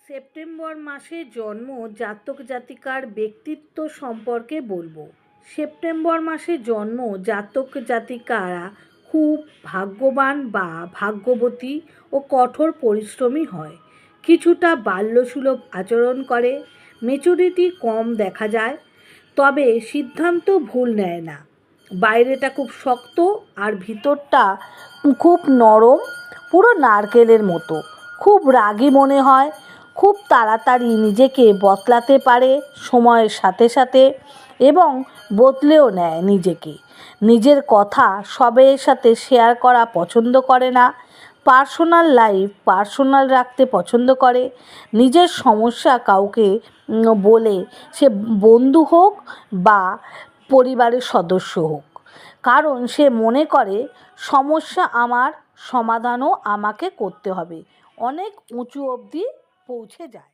September মাসে জন্ম জাতক জাতিকার ব্যক্তিত্ব সম্পর্কে বলবো। সেপ্টেম্বর মাসে জন্ম জাতক জাতিকারা খুব ভাগ্যবান বা ভাগ্যবতী ও কঠোর পরিশ্রমী হয়। কিছুটা বাল্যসুলভ আচরণ করে, ম্যাচুরিটি কম দেখা যায়, তবে সিদ্ধান্ত ভুল নেয় না। বাইরেটা খুব শক্ত আর ভিতরটা খুব নরম, পুরো নারকেলের মতো। খুব রাগী মনে হয়, খুব তাড়াতাড়ি নিজেকে বদলাতে পারে সময়ের সাথে সাথে, এবং বদলেও নেয় নিজেকে। নিজের কথা সবের সাথে শেয়ার করা পছন্দ করে না, পার্সোনাল লাইফ পার্সোনাল রাখতে পছন্দ করে। নিজের সমস্যা কাউকে বলে, সে বন্ধু হোক বা পরিবারের সদস্য হোক, কারণ সে মনে করে সমস্যা আমার, সমাধানও আমাকে করতে হবে। অনেক উঁচু অবধি পৌঁছে যায়।